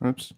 Oops.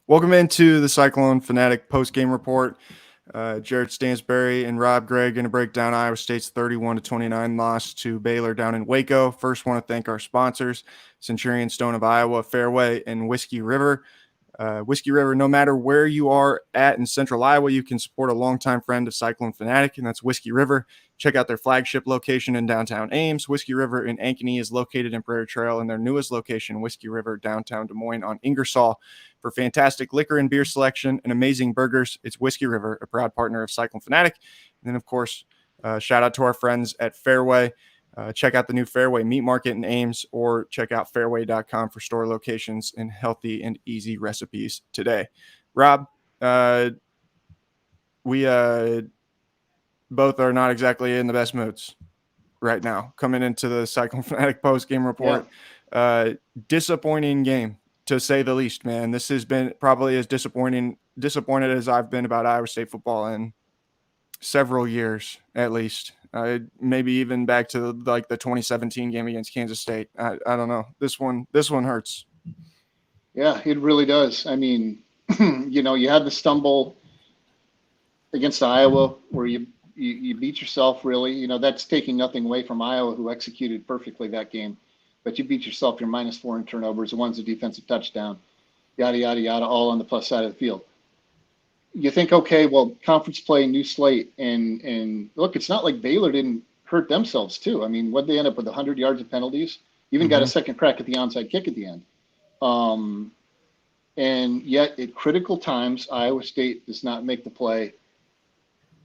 Welcome into the Cyclone Fanatic post-game report. Jared Stansbury and Rob Gregg going to break down Iowa State's 31-29 loss to Baylor down in Waco. First, want to thank our sponsors, Centurion Stone of Iowa, Fairway, and Whiskey River. Whiskey River, no matter where you are at in central Iowa, you can support a longtime friend of Cyclone Fanatic, and that's Whiskey River. Check out their flagship location in downtown Ames. Whiskey River in Ankeny is located in Prairie Trail, and their newest location, Whiskey River, downtown Des Moines on Ingersoll. For fantastic liquor and beer selection and amazing burgers, it's Whiskey River, a proud partner of Cyclone Fanatic. And then, of course, shout out to our friends at Fairway. Check out the new Fairway Meat Market in Ames, or check out fairway.com for store locations and healthy and easy recipes today. Rob, we both are not exactly in the best moods right now coming into the Cyclone Fanatic post-game report. Yeah. Disappointing game, to say the least, man. This has been probably as disappointed as I've been about Iowa State football in several years, at least. Maybe even back to like the 2017 game against Kansas State. I don't know. This one hurts. Yeah, it really does. I mean, you had the stumble against Iowa where you beat yourself, really. That's taking nothing away from Iowa, who executed perfectly that game. But you beat yourself. You're -4 in turnovers. One's a defensive touchdown, yada, yada, yada, all on the plus side of the field. You think, okay, well, conference play, new slate, and look, it's not like Baylor didn't hurt themselves too. I mean, what they end up with 100 yards of penalties, even got a second crack at the onside kick at the end. And yet at critical times, Iowa State does not make the play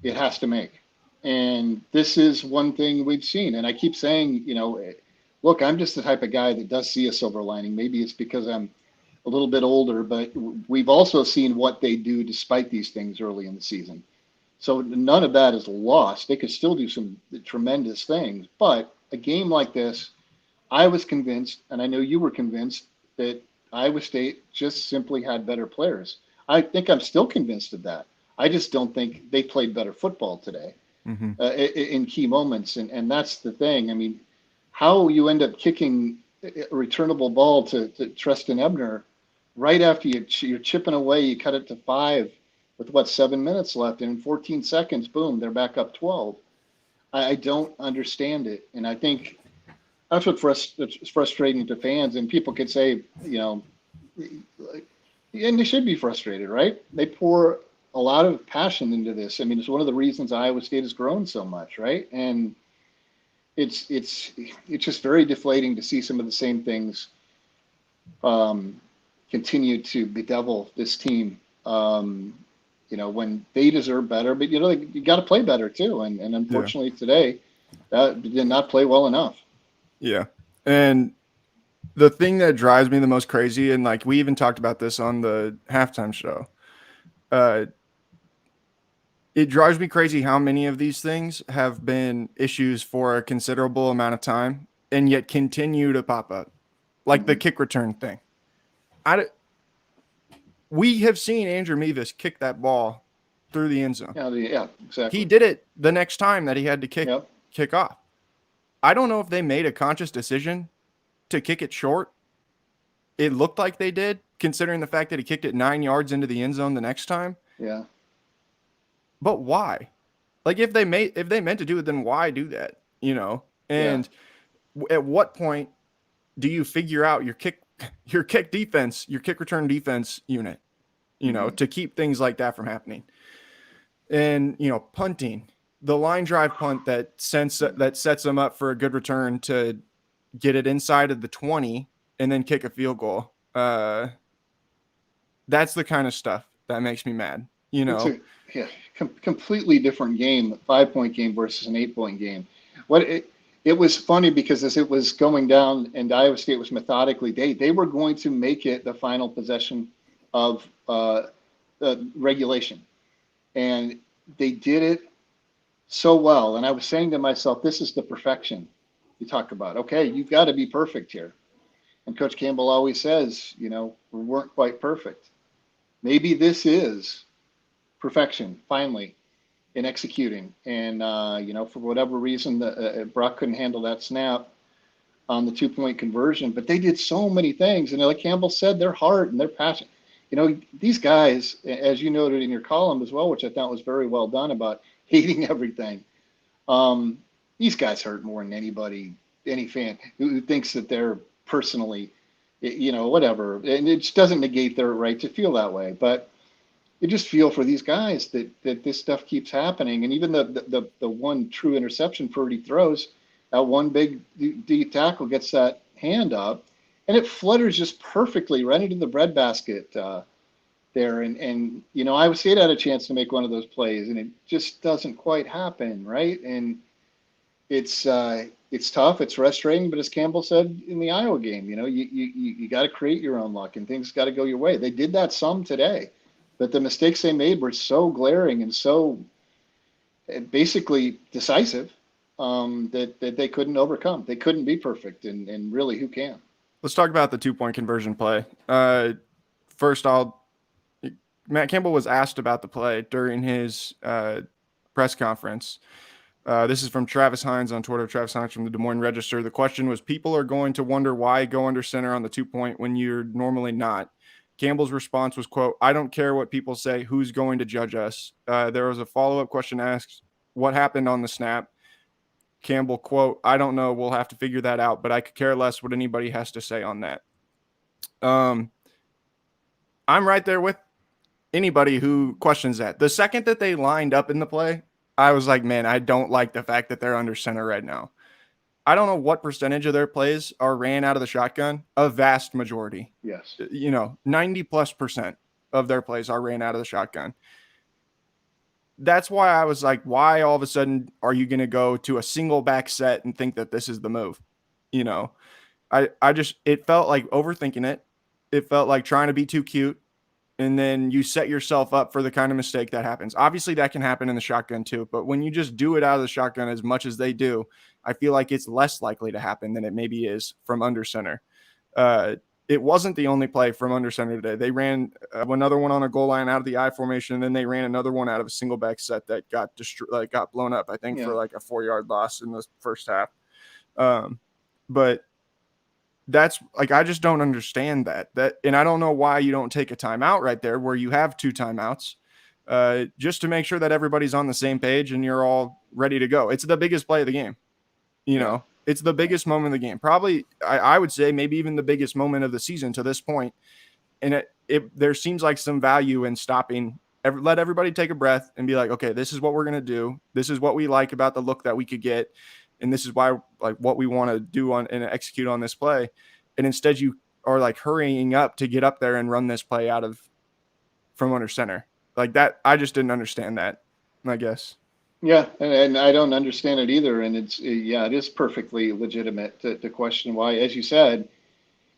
it has to make. And this is one thing we've seen. And I keep saying, look, I'm just the type of guy that does see a silver lining. Maybe it's because I'm a little bit older, but we've also seen what they do despite these things early in the season. So none of that is lost. They could still do some tremendous things. But a game like this, I was convinced, and I know you were convinced, that Iowa State just simply had better players. I think I'm still convinced of that. I just don't think they played better football today in key moments. And that's the thing. I mean, how you end up kicking a returnable ball to Treston Ebner right after you're chipping away, you cut it to 5 with 7 minutes left, and in 14 seconds, boom, they're back up 12. I don't understand it. And I think that's what's frustrating to fans. And people could say, and they should be frustrated, right? They pour a lot of passion into this. I mean, it's one of the reasons Iowa State has grown so much, right? And it's just very deflating to see some of the same things continue to bedevil this team. When they deserve better, but you got to play better too. And unfortunately today, that did not play well enough. Yeah. And the thing that drives me the most crazy, and like we even talked about this on the halftime show, it drives me crazy how many of these things have been issues for a considerable amount of time and yet continue to pop up, like the kick return thing. We have seen Andrew Mevis kick that ball through the end zone. Yeah, exactly. He did it the next time that he had to kick off. I don't know if they made a conscious decision to kick it short it looked like they did, considering the fact that he kicked it 9 yards into the end zone the next time. Yeah. But why? Like if they meant to do it, then why do that? And at what point do you figure out your kick defense, your kick return defense unit, to keep things like that from happening? And punting, the line drive punt that sets them up for a good return to get it inside of the 20 and then kick a field goal. That's the kind of stuff that makes me mad. It's a completely different game, a 5-point game versus an 8-point game. It was funny because as it was going down and Iowa State was methodically, they were going to make it the final possession of the regulation. And they did it so well. And I was saying to myself, this is the perfection you talk about. Okay, you've got to be perfect here. And Coach Campbell always says, we weren't quite perfect. Maybe this is perfection, finally, in executing. And, for whatever reason, Brock couldn't handle that snap on the 2-point conversion. But they did so many things. And like Campbell said, they're hard and they're passionate. These guys, as you noted in your column as well, which I thought was very well done about hating everything. These guys hurt more than anybody, any fan who thinks that they're personally, whatever. And it just doesn't negate their right to feel that way. But you just feel for these guys that this stuff keeps happening. And even the one true interception Purdy throws, that one big deep tackle gets that hand up, and it flutters just perfectly right into the breadbasket there. And Iowa State had a chance to make one of those plays, and it just doesn't quite happen, right? And it's tough, it's frustrating, but as Campbell said in the Iowa game, you got to create your own luck, and things got to go your way. They did that some today, but the mistakes they made were so glaring and so basically decisive that they couldn't overcome. They couldn't be perfect, and really, who can? Let's talk about the 2-point conversion play. First, Matt Campbell was asked about the play during his press conference. This is from Travis Hines on Twitter. Travis Hines from the Des Moines Register. The question was, people are going to wonder why go under center on the 2-point when you're normally not. Campbell's response was, quote, I don't care what people say. Who's going to judge us? There was a follow-up question asked, what happened on the snap? Campbell, quote, I don't know. We'll have to figure that out, but I could care less what anybody has to say on that. I'm right there with anybody who questions that. The second that they lined up in the play, I was like, man, I don't like the fact that they're under center right now. I don't know what percentage of their plays are ran out of the shotgun. A vast majority. Yes. 90+% of their plays are ran out of the shotgun. That's why I was like, why all of a sudden are you going to go to a single back set and think that this is the move? It felt like overthinking it. It felt like trying to be too cute. And then you set yourself up for the kind of mistake that happens. Obviously, that can happen in the shotgun too. But when you just do it out of the shotgun as much as they do, I feel like it's less likely to happen than it maybe is from under center. It wasn't the only play from under center today. They ran another one on a goal line out of the I formation, and then they ran another one out of a single back set that got blown up, I think, for like a 4-yard loss in the first half. But that's like, I just don't understand that, and I don't know why you don't take a timeout right there where you have 2 timeouts, just to make sure that everybody's on the same page and you're all ready to go. It's the biggest play of the game. It's the biggest moment of the game. Probably, I would say maybe even the biggest moment of the season to this point. And there seems like some value in stopping, let everybody take a breath and be like, okay, this is what we're going to do. This is what we like about the look that we could get. And this is why, like, what we want to do and execute on this play. And instead you are like hurrying up to get up there and run this play from under center like that. I just didn't understand that, I guess. Yeah. And I don't understand it either. And it is perfectly legitimate to question why, as you said,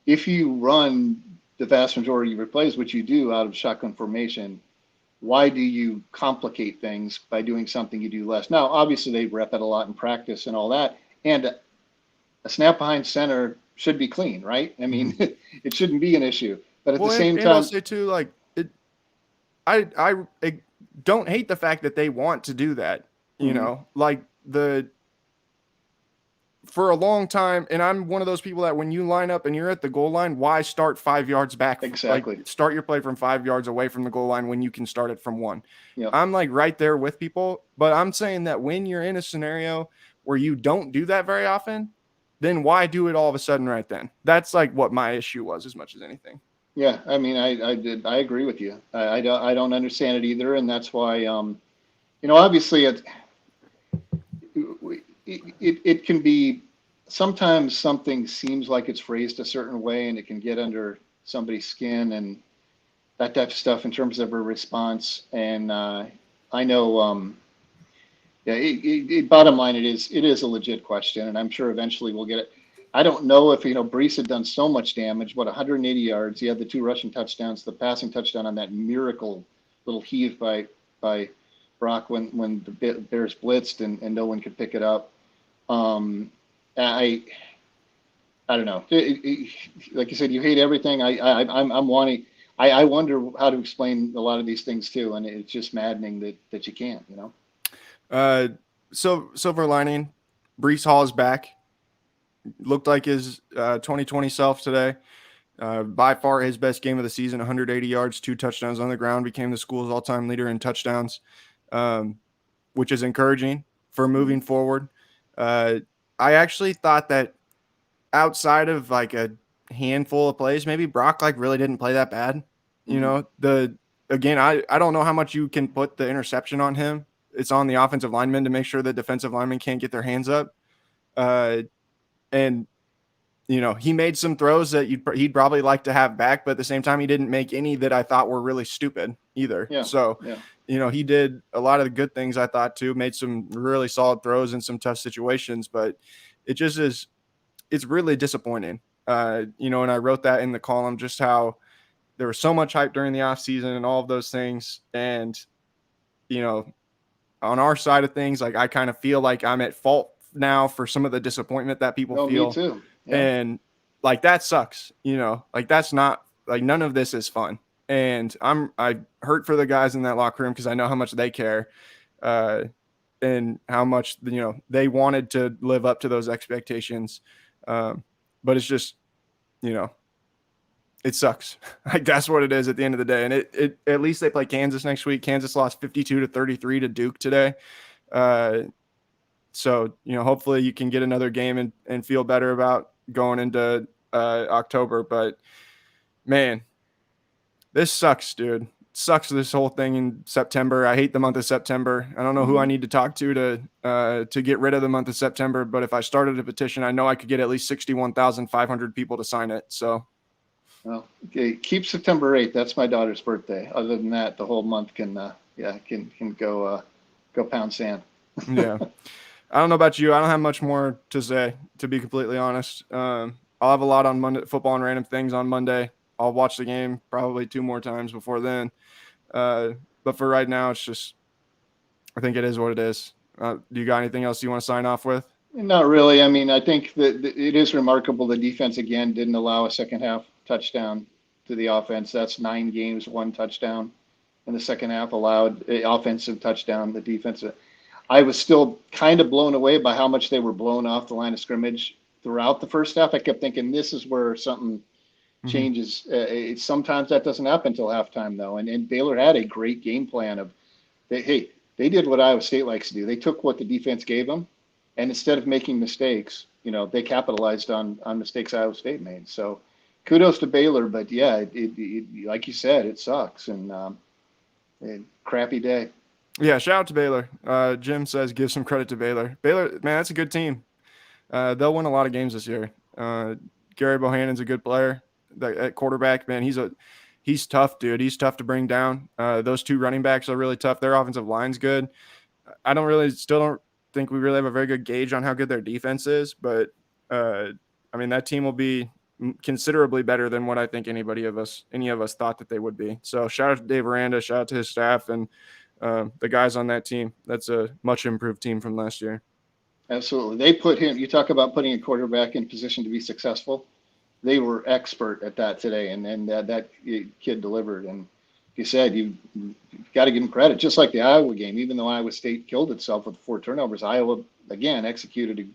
if you run the vast majority of your plays, which you do out of shotgun formation, why do you complicate things by doing something you do less? Now, obviously, they rep it a lot in practice and all that. And a snap behind center should be clean, right? I mean, it shouldn't be an issue. But at the same time, I'll say too, like, I don't hate the fact that they want to do that. Like for a long time, and I'm one of those people that when you line up and you're at the goal line, why start 5 yards back? Exactly. Like, start your play from 5 yards away from the goal line when you can start it from 1. Yep. I'm like right there with people, but I'm saying that when you're in a scenario where you don't do that very often, then why do it all of a sudden right then? That's like what my issue was as much as anything. Yeah, I mean, I agree with you. I don't understand it either, and that's why obviously it can be, sometimes something seems like it's phrased a certain way and it can get under somebody's skin and that type of stuff in terms of a response. And I know, yeah, bottom line, it is a legit question, and I'm sure eventually we'll get it. I don't know if, Brees had done so much damage, 180 yards. He had the 2 rushing touchdowns, the passing touchdown on that miracle little heave by Brock when the Bears blitzed and no one could pick it up. I don't know. Like you said, you hate everything. I'm wanting. I wonder how to explain a lot of these things too, and it's just maddening that you can't. So silver lining, Brees Hall is back. Looked like his 2020 self today. By far his best game of the season, 180 yards, 2 touchdowns on the ground, became the school's all-time leader in touchdowns, which is encouraging for moving forward. I actually thought that outside of like a handful of plays, maybe Brock like really didn't play that bad. Again, I don't know how much you can put the interception on him. It's on the offensive linemen to make sure that defensive linemen can't get their hands up. And he made some throws that he'd probably like to have back, but at the same time, he didn't make any that I thought were really stupid either. Yeah. So, yeah. He did a lot of the good things I thought too, made some really solid throws in some tough situations, but it just is, it's really disappointing. And I wrote that in the column, just how there was so much hype during the off season and all of those things. And, on our side of things, like I kind of feel like I'm at fault now for some of the disappointment that people feel. Me too. Yeah. And like, that sucks, like that's not like, none of this is fun. And I hurt for the guys in that locker room, cause I know how much they care, and how much, they wanted to live up to those expectations. But it's just, it sucks. Like that's what it is at the end of the day. And it at least they play Kansas next week. Kansas lost 52-33 to Duke today. So, hopefully you can get another game and feel better about going into October. But man, this sucks, dude. It sucks, this whole thing in September. I hate the month of September. I don't know who I need to talk to get rid of the month of September. But if I started a petition, I know I could get at least 61,500 people to sign it. So. Well, okay, keep September 8th. That's my daughter's birthday. Other than that, the whole month can go pound sand. Yeah. I don't know about you. I don't have much more to say, to be completely honest. I'll have a lot on Monday, football and random things on Monday. I'll watch the game probably 2 more times before then. But for right now, it's just, I think it is what it is. Do you got anything else you want to sign off with? Not really. I mean, I think that it is remarkable. The defense again didn't allow a second half touchdown to the offense. That's 9 games, 1 touchdown in the second half allowed, offensive touchdown. The defense, I was still kind of blown away by how much they were blown off the line of scrimmage throughout the first half. I kept thinking this is where something changes. Sometimes that doesn't happen until halftime though. And Baylor had a great game plan of, they did what Iowa State likes to do. They took what the defense gave them, and instead of making mistakes, they capitalized on mistakes Iowa State made. So kudos to Baylor, but yeah, it like you said, it sucks and crappy day. Yeah, shout out to Baylor. Jim says give some credit to Baylor. Baylor, man, that's a good team. They'll win a lot of games this year. Gary Bohannon's a good player. At quarterback, man, he's tough, dude. He's tough to bring down. Those 2 running backs are really tough. Their offensive line's good. I still don't think we really have a very good gauge on how good their defense is, but I mean, that team will be considerably better than what I think any of us thought that they would be. So shout out to Dave Aranda, shout out to his staff and the guys on that team. That's a much improved team from last year. Absolutely. They put him, you talk about putting a quarterback in position to be successful. They were expert at that today, and that kid delivered. And you said, you've got to give him credit, just like the Iowa game. Even though Iowa State killed itself with 4 turnovers, Iowa, again, executed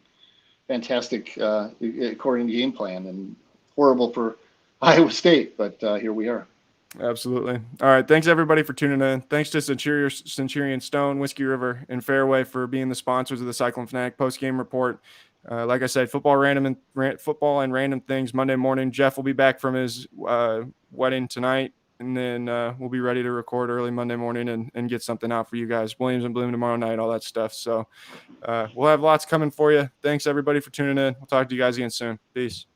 fantastic according to game plan, and horrible for Iowa State, but here we are. Absolutely. All right. Thanks everybody for tuning in. Thanks to Centurion Stone, Whiskey River, and Fairway for being the sponsors of the Cyclone Fanatic post game report. Like I said, football and random things Monday morning. Jeff will be back from his wedding tonight, and then we'll be ready to record early Monday morning and get something out for you guys. Williams and Bloom tomorrow night, all that stuff. So we'll have lots coming for you. Thanks everybody for tuning in. We'll talk to you guys again soon. Peace.